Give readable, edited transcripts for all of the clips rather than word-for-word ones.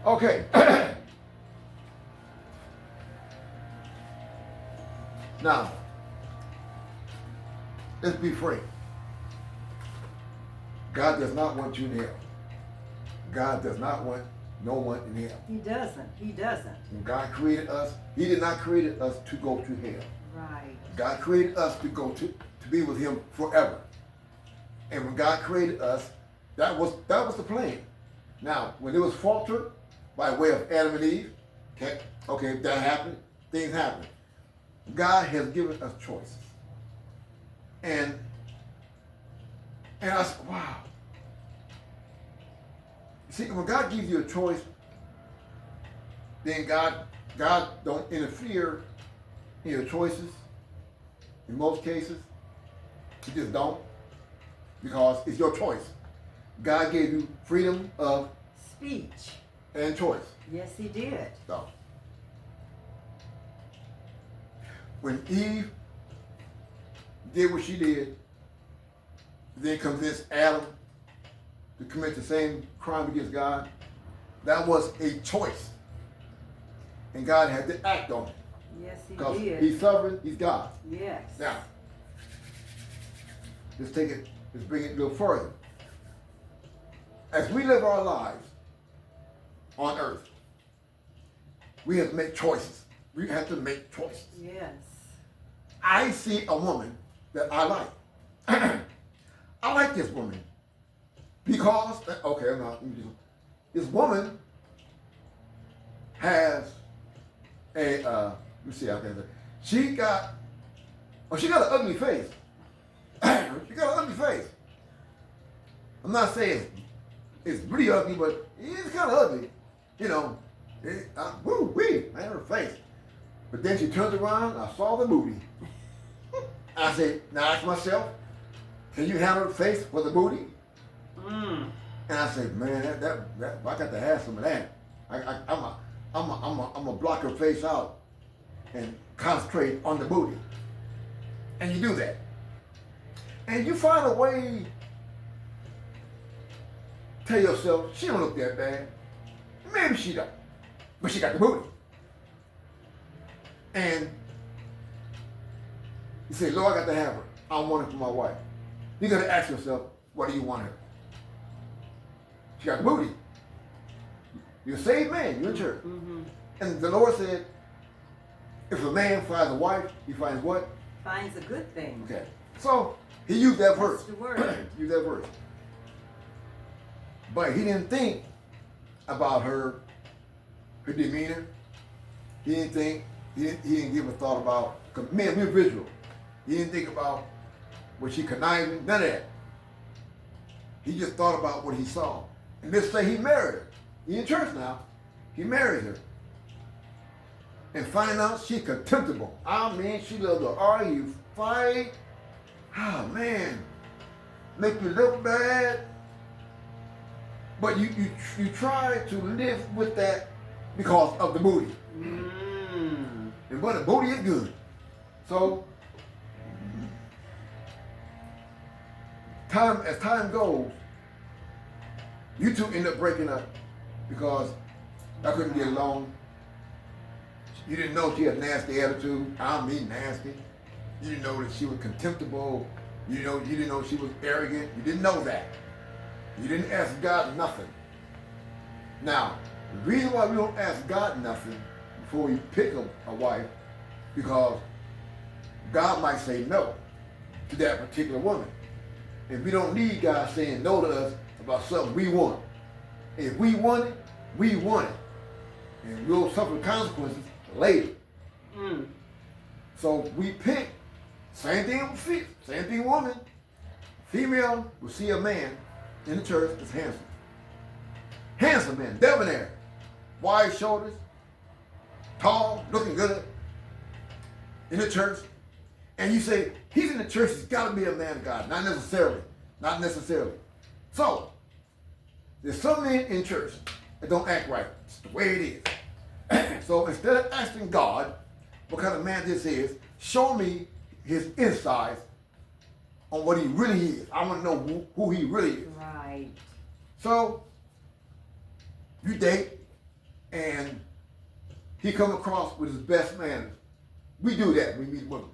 Okay. Now, let's be frank. God does not want you in hell. God does not want no one in hell. He doesn't. He doesn't. When God created us, he did not create us to go to hell. Right. God created us to go to be with him forever. And when God created us, that was the plan. Now, when it was faltered by way of Adam and Eve, okay, that happened, things happened. God has given us choices. And I said, wow. See, when God gives you a choice, then God don't interfere in your choices. In most cases, he just don't, because it's your choice. God gave you freedom of speech and choice. Yes, he did. So, when Eve did what she did, then convinced Adam to commit the same crime against God, that was a choice. And God had to act on it. Yes, he Because did. he's sovereign, he's God. Yes. Now, let's bring it a little further. As we live our lives on earth, we have to make choices. We have to make choices. Yes. I see a woman that I like. I like this woman because, okay, I'm not, this woman has a, let me see how can I say, she got an ugly face. She got an ugly face. I'm not saying it's really ugly, but it's kind of ugly. You know, woo-wee, man, her face. But then she turns around, I saw the booty. I said, now I ask myself, can you handle the face for the booty? Mm. And I said, man, that I got to have some of that. I'm a block her face out and concentrate on the booty. And you do that. And you find a way, tell yourself, she don't look that bad. Maybe she don't, but she got the booty. And you say, Lord, I got to have her. I want her for my wife. You got to ask yourself, what do you want her? She got the booty. You're a saved man. You're in church. Mm-hmm. And the Lord said, if a man finds a wife, he finds what? Finds a good thing. Okay. So he used that verse. That's the word. Used that verse. But he didn't think about her demeanor. He didn't think, he didn't give a thought about, because men, we're visual. He didn't think about, was she conniving? None of that. He just thought about what he saw. And let's say he married her. He in church now. He married her. And find out she's contemptible. I mean, she loves to argue, fight. Oh, man. Make you look bad. But you try to live with that because of the booty. Mm. And but the booty is good. So, as time goes, you two end up breaking up because I couldn't get along. You didn't know she had a nasty attitude. I mean nasty. You didn't know that she was contemptible. You didn't know she was arrogant. You didn't know that. You didn't ask God nothing. Now, the reason why we don't ask God nothing before we pick a wife, because God might say no to that particular woman. And we don't need God saying no to us about something we want. If we want it, we want it. And we'll suffer consequences later. Mm. So we pick, same thing woman. Female will see a man in the church that's handsome. Handsome man, debonair, wide shoulders, tall, looking good in the church. And you say, he's in the church, he's got to be a man of God. Not necessarily. Not necessarily. So, there's some men in church that don't act right. It's the way it is. So instead of asking God what kind of man this is, show me his insides on what he really is. I want to know who he really is. Right. So, you date, he come across with his best manners. We do that when we meet women.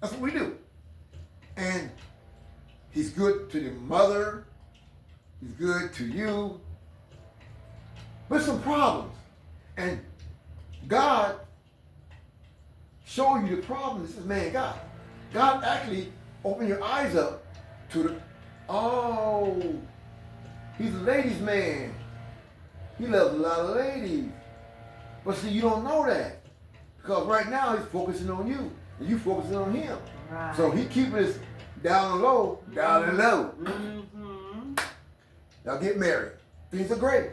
That's what we do. And he's good to the mother. He's good to you. But some problems. And God showed you the problems this man got. God actually opened your eyes up to the, oh, he's a ladies' man. He loves a lot of ladies. But see, you don't know that. Because right now he's focusing on you. And you focusing on him. Right. So he keeping us down low, down and low. Mm-hmm. Y'all get married. Things are great.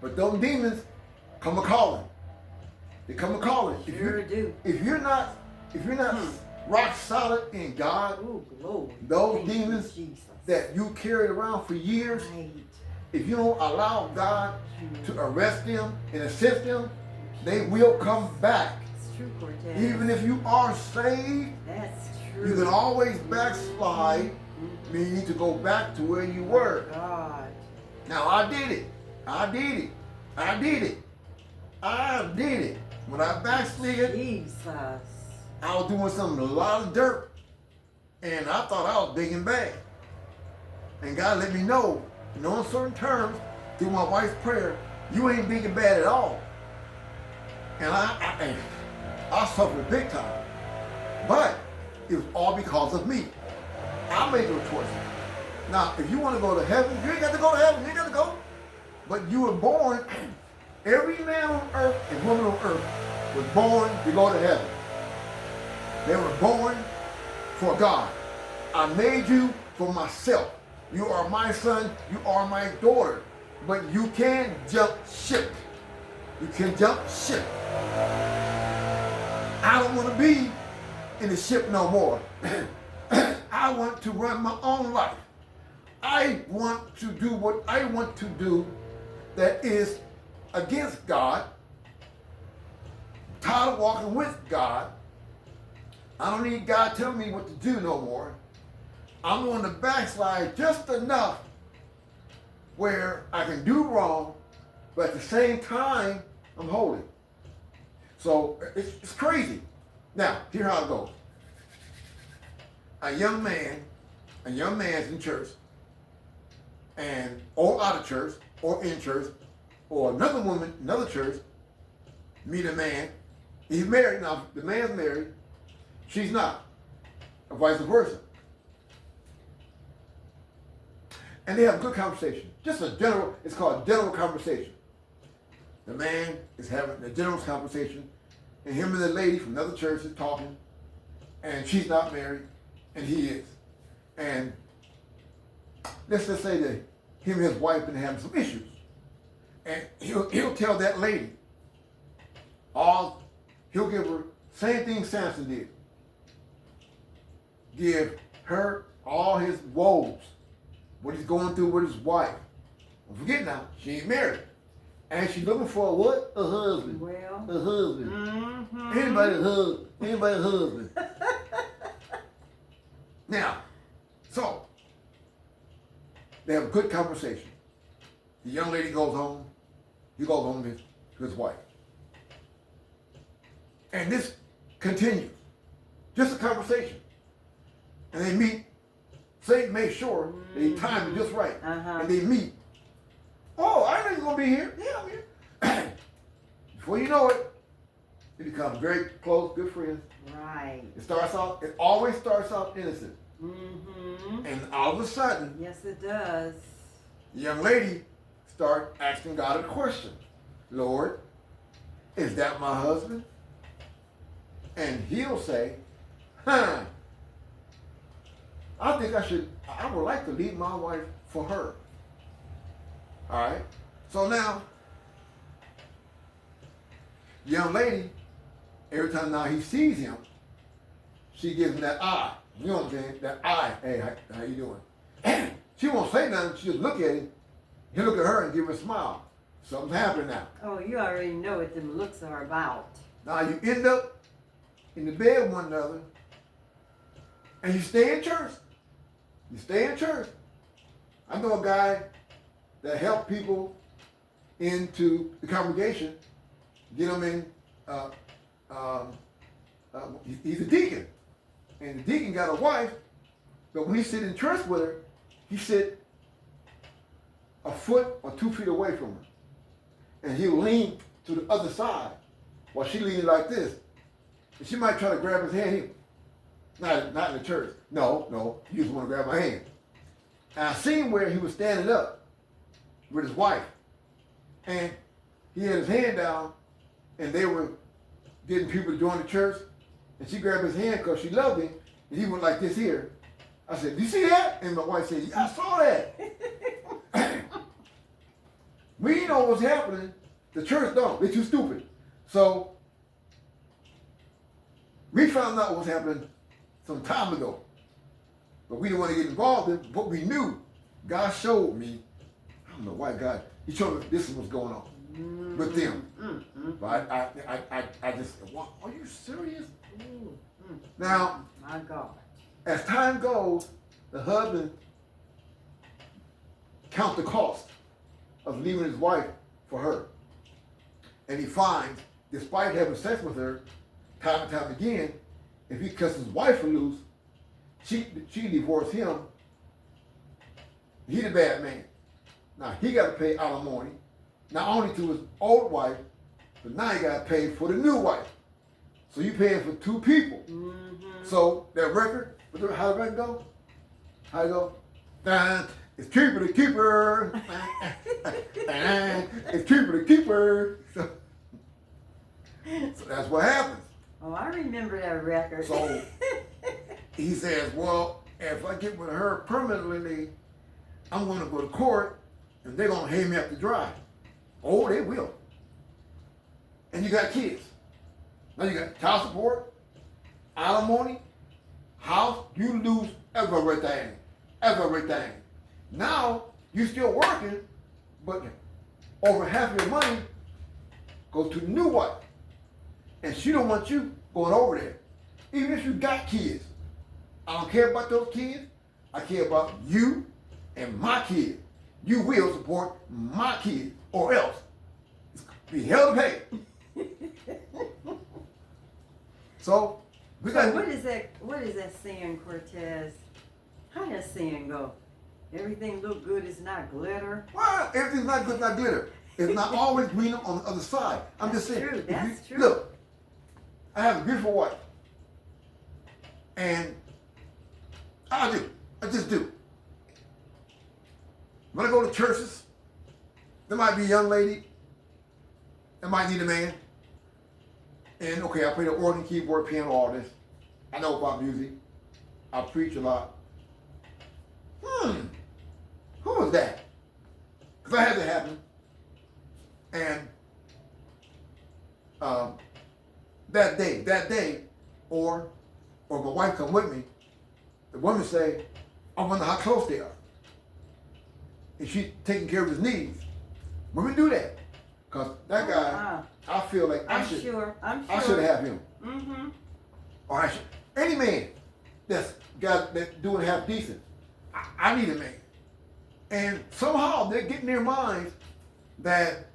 But those demons come a calling. They come a calling. Sure do. If you're not rock solid in God, Oh, glory. those Thank you, demons Jesus. that you carried around for years, Right. if you don't allow God to arrest them and assist them, they will come back. It's true, Cortez. Even if you are saved, That's true. you can always backslide, meaning to go back to where you were. God. Now I did it. When I backslid, Jesus. I was doing something, a lot of dirt. And I thought I was big and bad. And God let me know, in certain terms, through my wife's prayer, you ain't big and bad at all. And I suffered big time. But it was all because of me. I made those choices. Now, if you want to go to heaven, you ain't got to go to heaven. You ain't got to go. But you were born, every man on earth and woman on earth was born to go to heaven. They were born for God. I made you for myself. You are my son, you are my daughter. But you can't jump ship. You can jump ship. I don't want to be in the ship no more. I want to run my own life. I want to do what I want to do that is against God. Tired of walking with God. I don't need God telling me what to do no more. I'm going to backslide just enough where I can do wrong, but at the same time, I'm holy. So it's crazy. Now, here's how it goes. A young man's in church, or out of church, or in church, or another woman, another church, meet a man. He's married now. The man's married. She's not. Or vice versa. And they have a good conversation. Just a general, it's called general conversation. The man is having a general conversation, and him and the lady from another church is talking, and she's not married, and he is. And let's just say that him and his wife been having some issues. And he'll tell that lady, he'll give her, same thing Samson did. Give her all his woes, what he's going through with his wife. Don't forget now, she ain't married. And she's looking for what? A husband. Well. A husband. Mm-hmm. Anybody's husband. Now, so, they have a good conversation. The young lady goes home. He goes home to his wife. And this continues. Just a conversation. And they meet. Satan made sure that he timed it just right. Uh-huh. And they meet. Oh, I know you're going to be here. Yeah, I'm here. Before you know it, they become very close, good friends. Right. It always starts out innocent. Mm-hmm. And all of a sudden, Yes, it does. the young lady starts asking God a question. Lord, is that my husband? And he'll say, I would like to leave my wife for her. All right? So now, the young lady, every time now he sees him, she gives him that eye. You know what I'm saying? That eye. Hey, how you doing? She won't say nothing. She just look at him. He'll look at her and give her a smile. Something's happening now. Oh, you already know what them looks are about. Now you end up in the bed with one another, and you stay in church. You stay in church. I know a guy that helped people into the congregation, get him in. He's a deacon, and the deacon got a wife, but when he sit in church with her, he sit a foot or 2 feet away from her, and he'll lean to the other side while she leaning like this, and she might try to grab his hand. Not in the church. No, you just want to grab my hand. And I seen where he was standing up with his wife, and he had his hand down, and they were getting people to join the church, and she grabbed his hand because she loved him, and he went like this here. I said, "Do you see that?" And my wife said, "Yeah, I saw that." We know what's happening. The church don't. They're too stupid. So we found out what was happening some time ago. But we didn't want to get involved in it, but we knew. God showed me. I don't know why God, he showed me this is what's going on with them. But I just said, "What? Are you serious?" Now, my God. as time goes, the husband count the cost of leaving his wife for her. And he finds, despite having sex with her time and time again, if he cuts his wife loose, she divorced him. He the bad man. Now he got to pay alimony, not only to his old wife, but now he got to pay for the new wife. So you paying for 2 people. So that record, how the record go? How it go? It's cheaper to keep her. It's cheaper to keep her. So that's what happens. Oh, I remember that record. So he says, "Well, if I get with her permanently, I'm going to go to court, and they're going to hang me up to dry." Oh, they will. And you got kids. Now you got child support, alimony, house. You lose everything. Everything. Now, you still working, but over half your money goes to the new wife. And she don't want you going over there. Even if you got kids. I don't care about those kids. I care about you and my kids. You will support my kids, or else it's be hell to pay. So we got. What is that saying, Cortez? How does saying go? Everything look good is not glitter. Well, everything's not good, not glitter. It's not always greener on the other side. I'm just saying. True. That's true. Look, I have a beautiful wife, and I just do. When I go to churches, there might be a young lady that might need a man. And okay, I play the organ, keyboard, piano, all this. I know about music. I preach a lot. Who was that? Because I had that happen. And that day, or my wife come with me, the woman say, "I wonder how close they are." And she's taking care of his needs. Women do that. Because that guy, I feel like I should have him. Or I should. Any man that's doing half decent, I need a man. And somehow they're getting their minds that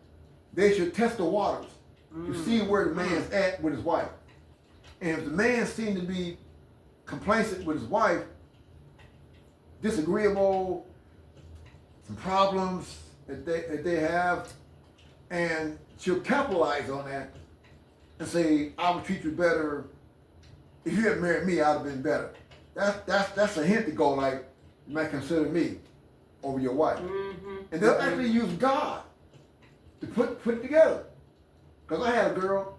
they should test the waters to see where the man's at with his wife. And if the man seems to be complacent with his wife, disagreeable, some problems that they have, and she'll capitalize on that and say, "I would treat you better. If you had married me, I'd have been better." That's a hint to go like, "You might consider me over your wife." And they'll actually use God to put it together. Because I had a girl,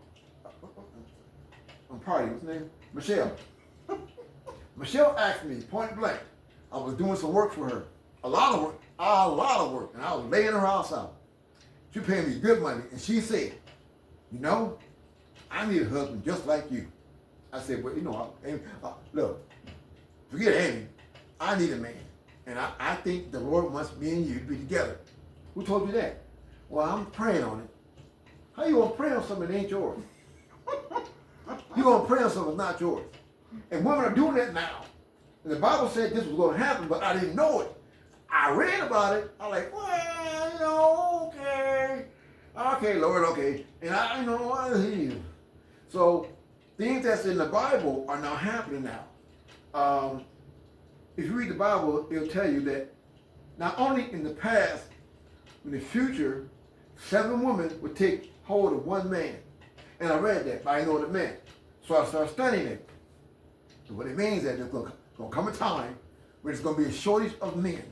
I'm party, what's her name? Michelle. Michelle asked me point blank. I was doing some work for her. A lot of work. And I was laying her house out. She paid me good money. And she said, "You know, I need a husband just like you." I said, "Well, you know, look, forget Amy. I need a man. And I think the Lord wants me and you to be together." "Who told you that?" "Well, I'm praying on it." How you gonna pray on something that ain't yours? You gonna pray on something that's not yours? And women are doing that now. And the Bible said this was gonna happen, but I didn't know it. I read about it. I'm like, "Well, you know, okay. okay, Lord, okay. And I know I hear you. So things that's in the Bible are now happening now. If you read the Bible, it'll tell you that not only in the past, in the future, 7 women would take hold of one man. And I read that, but I know what it meant. So I started studying it. So what it means is that there's going to come a time where there's going to be a shortage of men.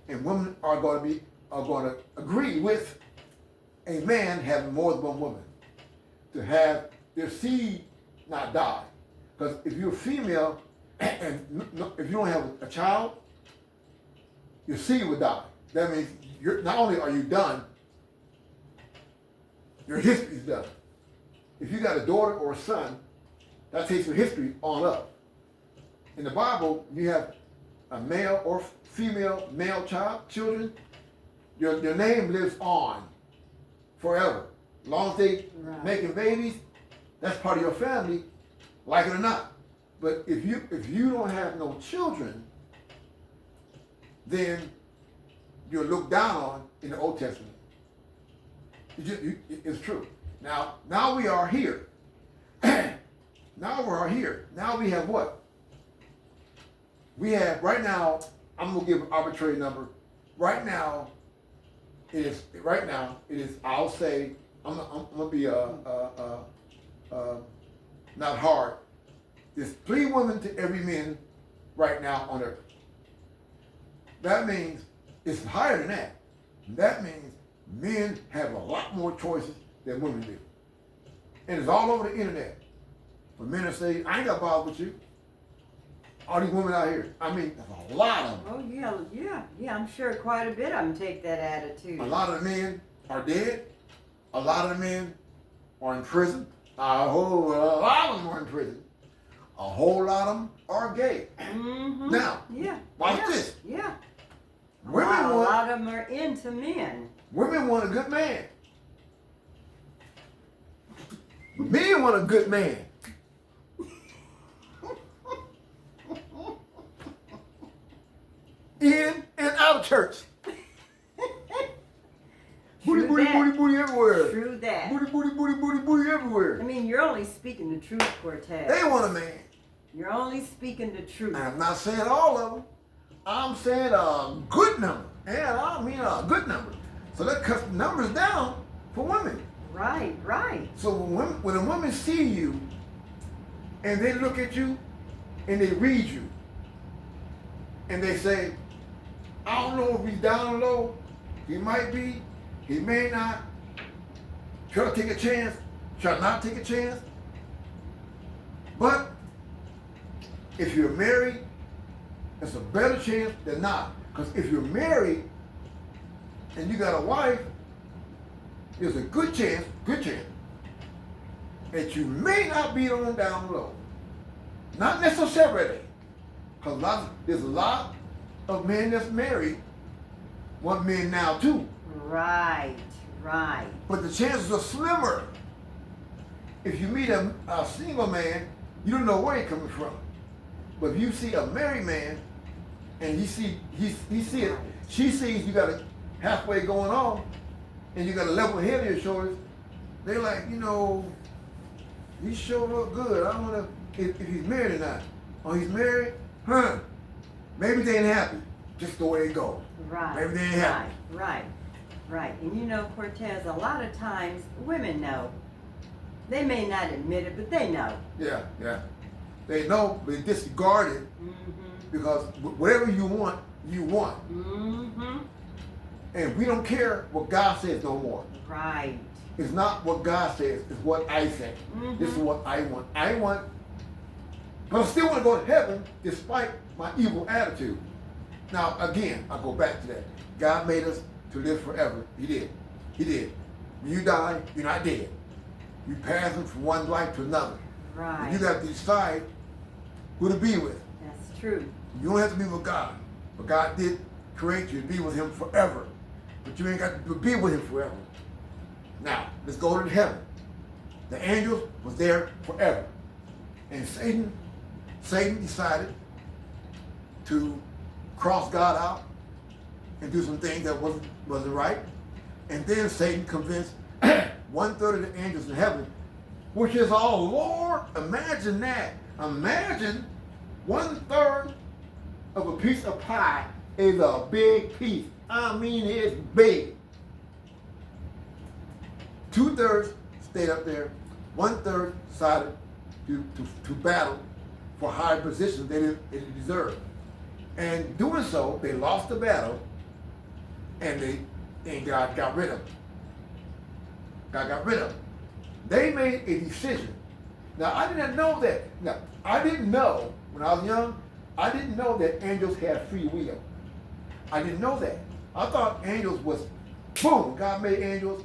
And women are going to agree with a man having more than one woman to have their seed not die. Because if you're a female and if you don't have a child, your seed will die. That means not only are you done, your history's done. If you got a daughter or a son, that takes your history on up. In the Bible, you have a male or female male children, your name lives on forever. As long as they making babies, that's part of your family, like it or not. But if you don't have no children, then you're looked down on in the Old Testament. It's true. Now we are here. Now we are here. Now we have what? We have right now. I'm gonna give an arbitrary number. Right now, it is. I'll say I'm gonna be not hard. There's 3 women to every man right now on earth. That means it's higher than that. That means men have a lot more choices than women do. And it's all over the internet. For men to say, I ain't got bothered with you. All these women out here. I mean, there's a lot of them. Oh, yeah. I'm sure quite a bit of them take that attitude. A lot of the men are dead. A lot of the men are in prison. A whole lot of them are in prison. A whole lot of them are gay. Mm-hmm. Now, watch this. Yeah. A Women lot of them are into men. Women want a good man. Men want a good man. In and out of church. Booty, booty, booty, booty everywhere. True that. Booty, booty, booty, booty, booty everywhere. I mean, you're only speaking the truth, Cortez. They want a man. You're only speaking the truth. I'm not saying all of them. I'm saying a good number. Yeah, I mean a good number. So that cuts the numbers down for women. Right. So when a woman see you and they look at you and they read you and they say, I don't know if he's down low, he might be, he may not. Try to take a chance, try not to take a chance. But if you're married, it's a better chance than not. Because if you're married and you got a wife, there's a good chance that you may not be on down low. Not necessarily. Because there's a lot of men that's married want men now too. Right. But the chances are slimmer. If you meet a single man, you don't know where he's coming from. But if you see a married man and he see it, she sees you got a halfway going on and you got a level head of your shoulders, they're like, he sure look good. I don't know if he's married or not. Oh, he's married? Huh. Maybe they ain't happy. Just the way it goes. Right. Maybe they ain't happy. Right. And Cortez, a lot of times women know. They may not admit it, but they know. Yeah. They know, but they disregard it because whatever you want, you want. Mm-hmm. And we don't care what God says no more. Right. It's not what God says, it's what I say. Mm-hmm. This is what I want. But I still want to go to heaven despite my evil attitude. Now, again, I'll go back to that. God made us to live forever. He did. When you die, you're not dead. You pass from one life to another. Right. And you got to decide who to be with. That's true. You don't have to be with God. But God did create you to be with him forever. But you ain't got to be with him forever. Now, let's go to heaven. The angels was there forever. And Satan decided to cross God out and do some things that wasn't right. And then Satan convinced one third of the angels in heaven, which is all Lord. Imagine that. Imagine one third of a piece of pie is a big piece. I mean, it's big. 2/3 stayed up there. 1/3 decided to battle for higher positions they didn't deserve. And doing so, they lost the battle, and God got rid of them. God got rid of them. They made a decision. Now, I didn't know that. Now, I didn't know when I was young. I didn't know that angels had free will. I didn't know that. I thought angels was boom. God made angels.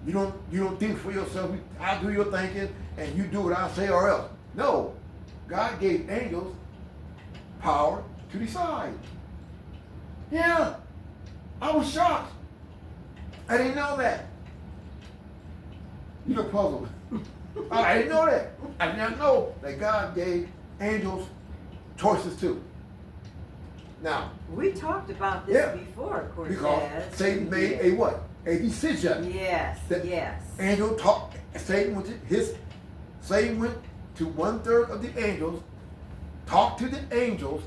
You don't think for yourself. I do your thinking, and you do what I say, or else. No, God gave angels power to decide. Yeah, I was shocked. I didn't know that. You look puzzled. I didn't know that. I did not know that God gave angels choices too. Now, We talked about this before, Cortez. because Satan made a what? A decision. Yes, yes. Angel talked. Satan went to 1/3 of the angels, talked to the angels,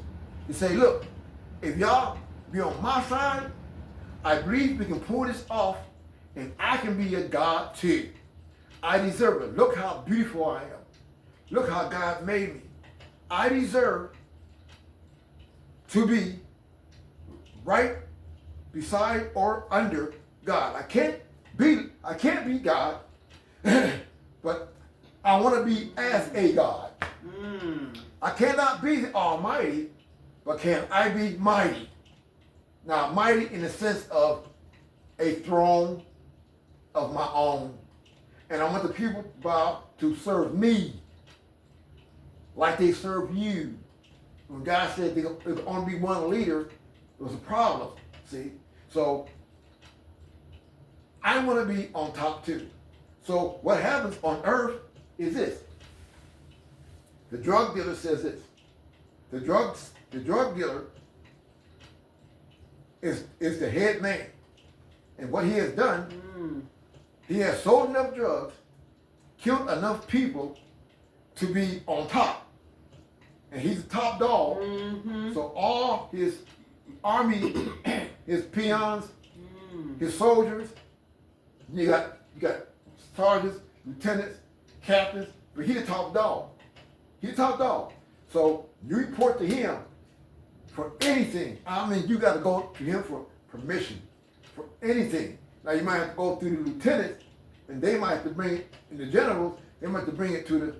and say, "Look, if y'all be on my side, I believe we can pull this off, and I can be a God too. I deserve it. Look how beautiful I am. Look how God made me. I deserve to be right beside or under God. I can't be God, but I want to be as a God. I cannot be the Almighty, but can I be mighty? Now, mighty in the sense of a throne of my own. And I want the people to serve me like they serve you. When God said there's only be one leader, it was a problem. See? So, I want to be on top too. So, what happens on earth is this. The drug dealer says this. The drug dealer is the head man. And what he has done, he has sold enough drugs, killed enough people to be on top. And he's the top dog. So all his army, his peons, his soldiers, you got sergeants, lieutenants, captains, but he's the top dog. He's the top dog. So you report to him for anything. I mean, you got to go to him for permission for anything. Now you might have to go through the lieutenants, and they might have to bring it, and the generals, they might have to bring it to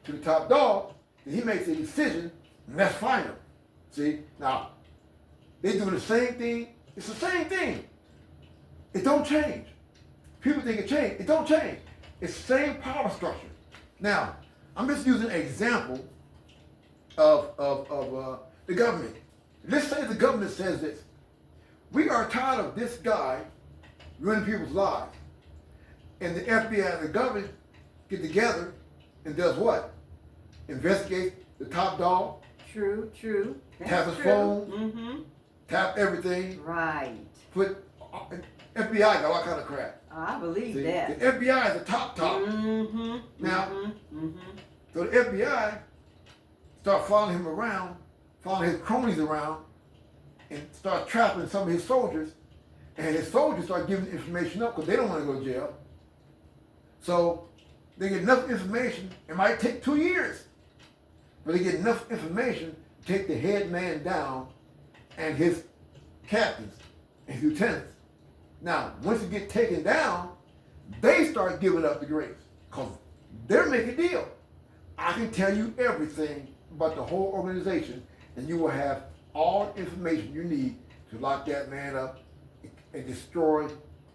the top dog, and he makes a decision, and that's final. See? Now, they do the same thing. It's the same thing. It don't change. People think it changed. It don't change. It's the same power structure. Now, I'm just using an example of the government. Let's say the government says this. We are tired of this guy ruining people's lives. And the FBI and the government get together and does what? Investigate the top dog. True. Tap his phone. Tap everything. Right. Put FBI got all kind of crap. I believe See, that. the FBI is the top. Now, so the FBI start following him around, following his cronies around, and start trapping some of his soldiers. And his soldiers start giving information up because they don't want to go to jail. So they get enough information. It might take 2 years, but they get enough information to take the head man down and his captains and his lieutenants. Now, once you get taken down, they start giving up the grace because they're making a deal. I can tell you everything about the whole organization, and you will have all the information you need to lock that man up and destroy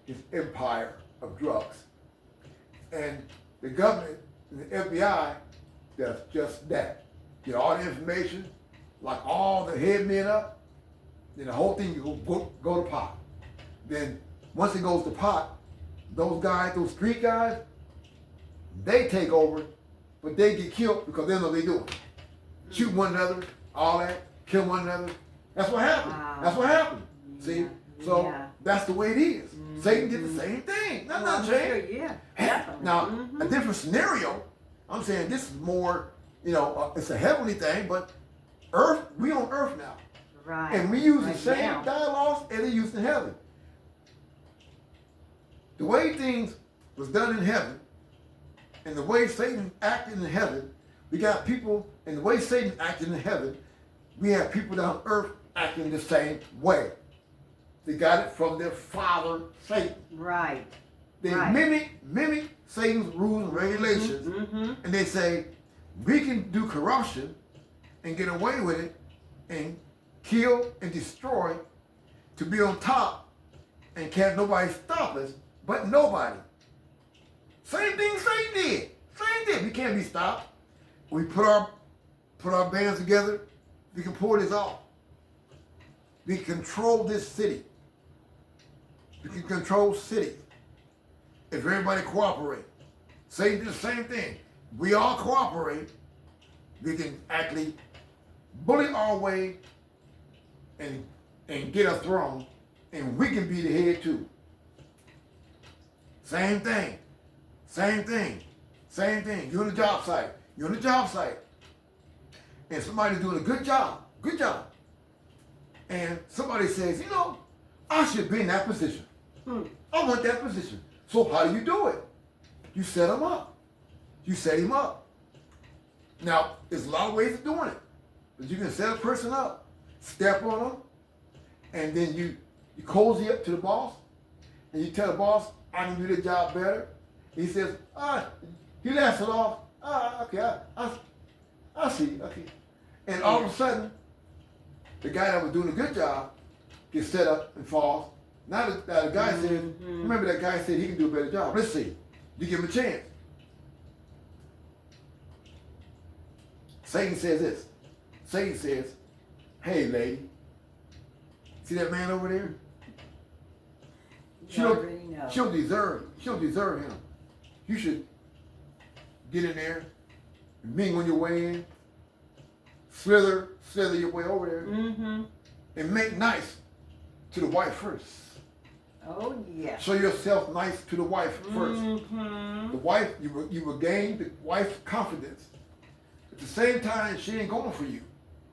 his empire of drugs. And the government and the FBI does just that. Get all the information, lock all the head men up, then the whole thing go to pot. Then once it goes to pot, those guys, those street guys, they take over, but they get killed because they know what they're doing. Shoot one another, all that, kill one another. That's what happened. Wow. That's what happened. See? So that's the way it is. Satan did the same thing. That's Well, not I'm changed. sure, yeah, definitely. Now, a different scenario. I'm saying this is more, it's a heavenly thing, but earth, we on earth now. Right. And we use the Right same now. dialogues as they used in heaven. The way things was done in heaven and the way Satan acted in heaven, we got people, and the way Satan acted in heaven, we have people down earth acting the same way. They got it from their father, Satan. Right. They Right. mimic Satan's rules and regulations, and they say, we can do corruption and get away with it and kill and destroy to be on top and can't nobody stop us but nobody. Same thing Satan did. Same thing. We can't be stopped. We put our bands together, we can pull this off. We can control this city. We can control cities if everybody cooperate. Satan did the same thing. We all cooperate, we can actually bully our way and get a throne, and we can be the head too. Same thing. Same thing. Same thing. You're on the job site. You're on the job site. And somebody's doing a good job. Good job. And somebody says, I should be in that position. I want that position. So how do you do it? You set him up. You set him up. Now, there's a lot of ways of doing it. But you can set a person up, step on them, and then you cozy up to the boss, and you tell the boss, I can do the job better. He says, he laughs it off. Okay, I see, okay. And all of a sudden, the guy that was doing a good job gets set up and falls. Now the guy says, remember that guy said he can do a better job. Let's see. You give him a chance. Satan says this. Satan says, hey lady, see that man over there? She don't deserve him. You should get in there, mingle your way in, slither your way over there, and make nice to the wife first. Oh yeah. Show yourself nice to the wife first. The wife, you will gain the wife's confidence. At the same time, she ain't going for you.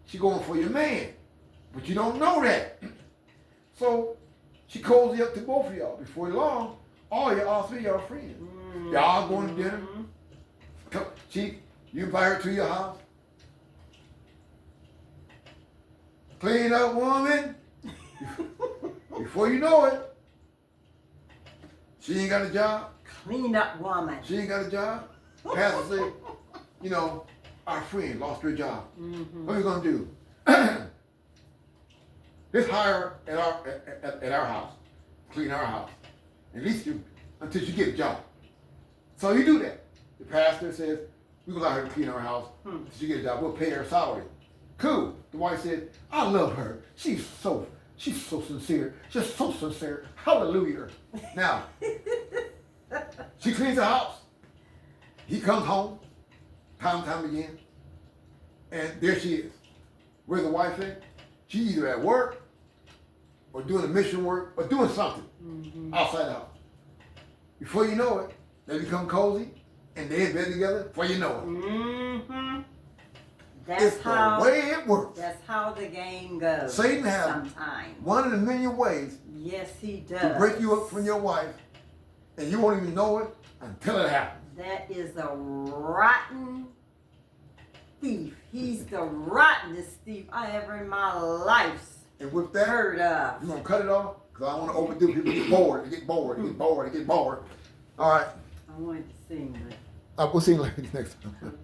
She going for your man. But you don't know that. So she calls you up to both of y'all. Before long, all three of y'all are friends. Y'all going to dinner. You invite her to your house. Clean up woman. Before you know it, she ain't got a job. Clean up woman. She ain't got a job. Pastor said, our friend lost her job. What are we gonna do? Let's hire her at our house, clean our house, at least until she get a job. So you do that. The pastor says, we're gonna allow her to clean our house until she get a job. We'll pay her salary. Cool. The wife said, I love her. She's so sincere. Just so sincere. Hallelujah. Now, she cleans the house. He comes home, time and time again, and there she is. Where's the wife at? She either at work, or doing a mission work, or doing something outside the house. Before you know it, they become cozy, and they're in bed together. Before you know it. It's the way it works. That's how the game goes. Satan has sometimes one of the million ways Yes, he does. to break you up from your wife, and you won't even know it until it happens. That is a rotten thief. He's the rottenest thief I ever in my life And with that, heard of. you're going to cut it off? Because I want to overdo people get bored. They get bored. They get bored. They get bored. All right. I wanted to sing, but We'll see you later next time.